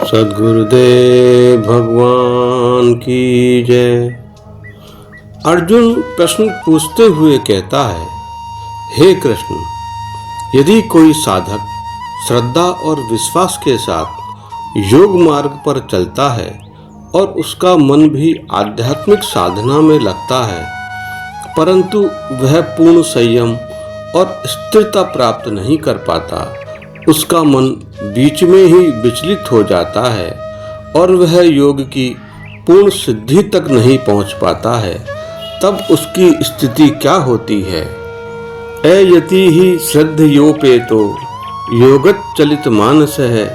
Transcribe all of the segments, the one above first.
सद्गुरुदेव भगवान की जय। अर्जुन प्रश्न पूछते हुए कहता है, हे कृष्ण, यदि कोई साधक श्रद्धा और विश्वास के साथ योग मार्ग पर चलता है और उसका मन भी आध्यात्मिक साधना में लगता है, परंतु वह पूर्ण संयम और स्थिरता प्राप्त नहीं कर पाता, उसका मन बीच में ही विचलित हो जाता है और वह योग की पूर्ण सिद्धि तक नहीं पहुंच पाता है, तब उसकी स्थिति क्या होती है? अयति ही श्रद्धयोपेतो योगत चलित मानस है,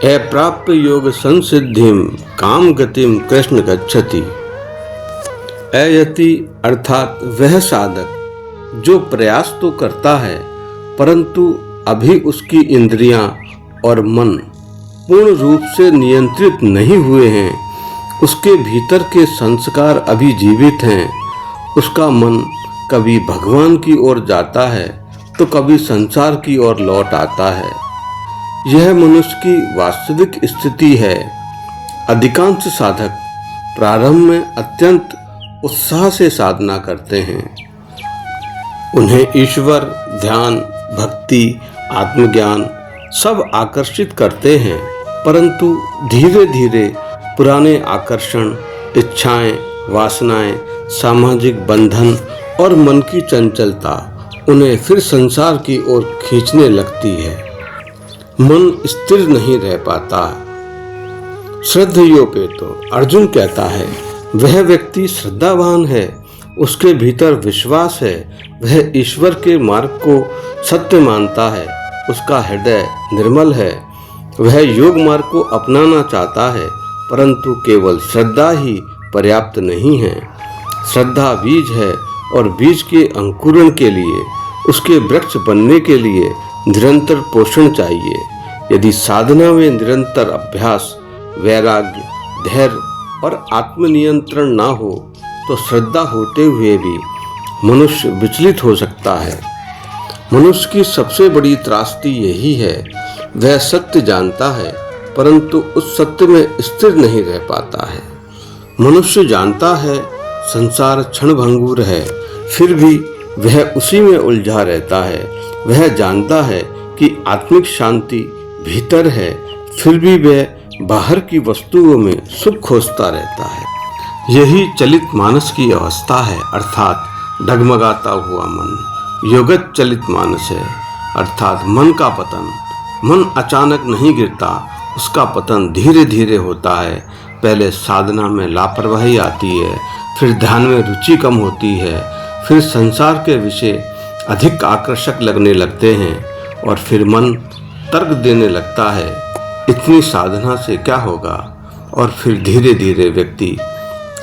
अप्राप्य योग संसिद्धिम काम गतिम कृष्ण गच्छति। अयति अर्थात वह साधक जो प्रयास तो करता है, परंतु अभी उसकी इंद्रियां और मन पूर्ण रूप से नियंत्रित नहीं हुए हैं, उसके भीतर के संस्कार अभी जीवित हैं, उसका मन कभी भगवान की ओर जाता है तो कभी संसार की ओर लौट आता है। यह मनुष्य की वास्तविक स्थिति है। अधिकांश साधक प्रारंभ में अत्यंत उत्साह से साधना करते हैं, उन्हें ईश्वर, ध्यान, भक्ति, आत्मज्ञान सब आकर्षित करते हैं, परंतु धीरे धीरे पुराने आकर्षण, इच्छाएं, वासनाएं, सामाजिक बंधन और मन की चंचलता उन्हें फिर संसार की ओर खींचने लगती है। मन स्थिर नहीं रह पाता। श्रद्धयोपेतो अर्जुन कहता है, वह व्यक्ति श्रद्धावान है, उसके भीतर विश्वास है, वह ईश्वर के मार्ग को सत्य मानता है, उसका हृदय निर्मल है, वह योग मार्ग को अपनाना चाहता है, परंतु केवल श्रद्धा ही पर्याप्त नहीं है। श्रद्धा बीज है और बीज के अंकुरण के लिए, उसके वृक्ष बनने के लिए निरंतर पोषण चाहिए। यदि साधना में निरंतर अभ्यास, वैराग्य, धैर्य और आत्मनियंत्रण ना हो तो श्रद्धा होते हुए भी मनुष्य विचलित हो सकता है। मनुष्य की सबसे बड़ी त्रासदी यही है, वह सत्य जानता है परंतु उस सत्य में स्थिर नहीं रह पाता है। मनुष्य जानता है संसार क्षणभंगुर है, फिर भी वह उसी में उलझा रहता है। वह जानता है कि आत्मिक शांति भीतर है, फिर भी वह बाहर की वस्तुओं में सुख खोजता रहता है। यही चलित मानस की अवस्था है, अर्थात डगमगाता हुआ मन। योगत चलित मानस है, अर्थात मन का पतन। मन अचानक नहीं गिरता, उसका पतन धीरे धीरे होता है। पहले साधना में लापरवाही आती है, फिर ध्यान में रुचि कम होती है, फिर संसार के विषय अधिक आकर्षक लगने लगते हैं और फिर मन तर्क देने लगता है, इतनी साधना से क्या होगा, और फिर धीरे धीरे व्यक्ति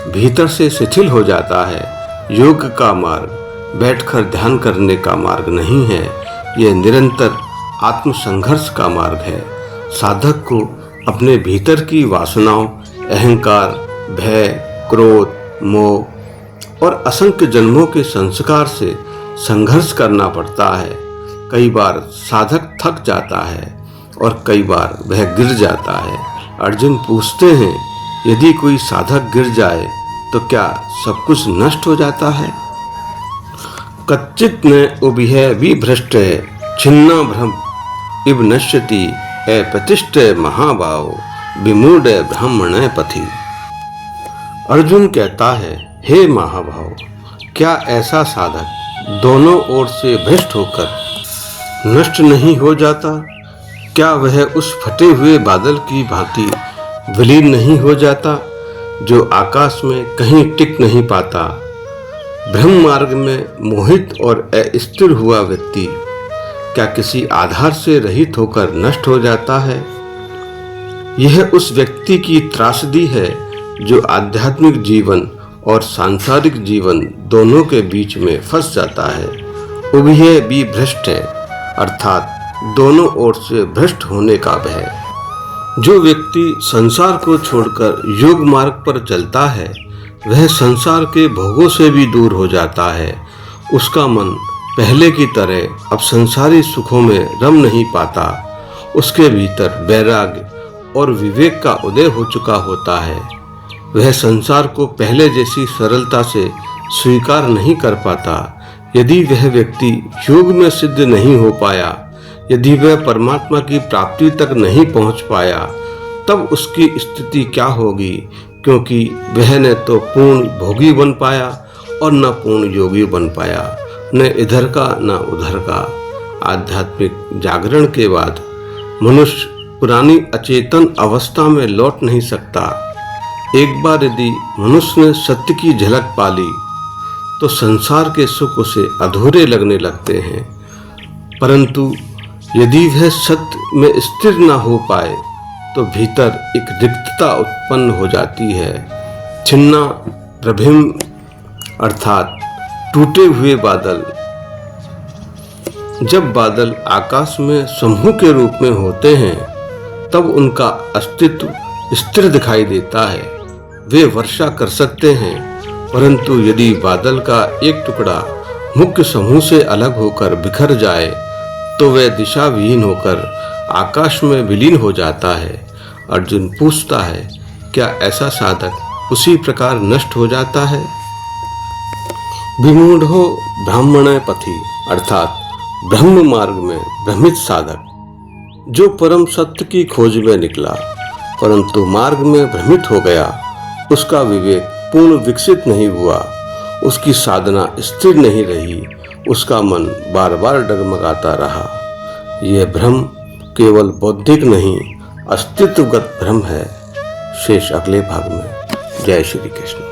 भीतर से शिथिल हो जाता है। योग का मार्ग बैठकर ध्यान करने का मार्ग नहीं है, यह निरंतर आत्मसंघर्ष का मार्ग है। साधक को अपने भीतर की वासनाओं, अहंकार, भय, क्रोध, मोह और असंख्य जन्मों के संस्कार से संघर्ष करना पड़ता है। कई बार साधक थक जाता है और कई बार वह गिर जाता है। अर्जुन पूछते हैं, यदि कोई साधक गिर जाए तो क्या सब कुछ नष्ट हो जाता है? कच्चित न उभिः विभ्रष्ट छिन्ना भ्रम इव नश्यति अप्रतिष्ठ महाभाव विमूढ़ ब्राह्मण पथि। अर्जुन कहता है, हे महाभाव, क्या ऐसा साधक दोनों ओर से भ्रष्ट होकर नष्ट नहीं हो जाता? क्या वह उस फटे हुए बादल की भांति विलीन नहीं हो जाता जो आकाश में कहीं टिक नहीं पाता? ब्रह्म मार्ग में मोहित और अस्थिर हुआ व्यक्ति क्या किसी आधार से रहित होकर नष्ट हो जाता है? यह उस व्यक्ति की त्रासदी है जो आध्यात्मिक जीवन और सांसारिक जीवन दोनों के बीच में फंस जाता है। उभय भी भ्रष्ट है, अर्थात दोनों ओर से भ्रष्ट होने का भय। जो व्यक्ति संसार को छोड़कर योग मार्ग पर चलता है, वह संसार के भोगों से भी दूर हो जाता है। उसका मन पहले की तरह अब संसारी सुखों में रम नहीं पाता। उसके भीतर वैराग्य और विवेक का उदय हो चुका होता है, वह संसार को पहले जैसी सरलता से स्वीकार नहीं कर पाता। यदि वह व्यक्ति योग में सिद्ध नहीं हो पाया, यदि वह परमात्मा की प्राप्ति तक नहीं पहुंच पाया, तब उसकी स्थिति क्या होगी, क्योंकि वह न तो पूर्ण भोगी बन पाया और न पूर्ण योगी बन पाया, न इधर का न उधर का। आध्यात्मिक जागरण के बाद मनुष्य पुरानी अचेतन अवस्था में लौट नहीं सकता। एक बार यदि मनुष्य ने सत्य की झलक पाली तो संसार के सुख उसे अधूरे लगने लगते हैं, परंतु यदि वह सत्य में स्थिर न हो पाए तो भीतर एक रिक्तता उत्पन्न हो जाती है। छिन्ना प्रभिम अर्थात टूटे हुए बादल। जब बादल आकाश में समूह के रूप में होते हैं तब उनका अस्तित्व स्थिर दिखाई देता है। वे वर्षा कर सकते हैं, परंतु यदि बादल का एक टुकड़ा मुख्य समूह से अलग होकर बिखर जाए तो वह दिशा विहीन होकर आकाश में विलीन हो जाता है। अर्जुन पूछता है, क्या ऐसा साधक उसी प्रकार नष्ट हो जाता है? विमूढ़ो ब्राह्मण पथि अर्थात ब्रह्म मार्ग में भ्रमित साधक, जो परम सत्य की खोज में निकला परंतु मार्ग में भ्रमित हो गया, उसका विवेक पूर्ण विकसित नहीं हुआ, उसकी साधना स्थिर नहीं रही, उसका मन बार बार डगमगाता रहा। यह भ्रम केवल बौद्धिक नहीं, अस्तित्वगत भ्रम है। शेष अगले भाग में। जय श्री कृष्ण।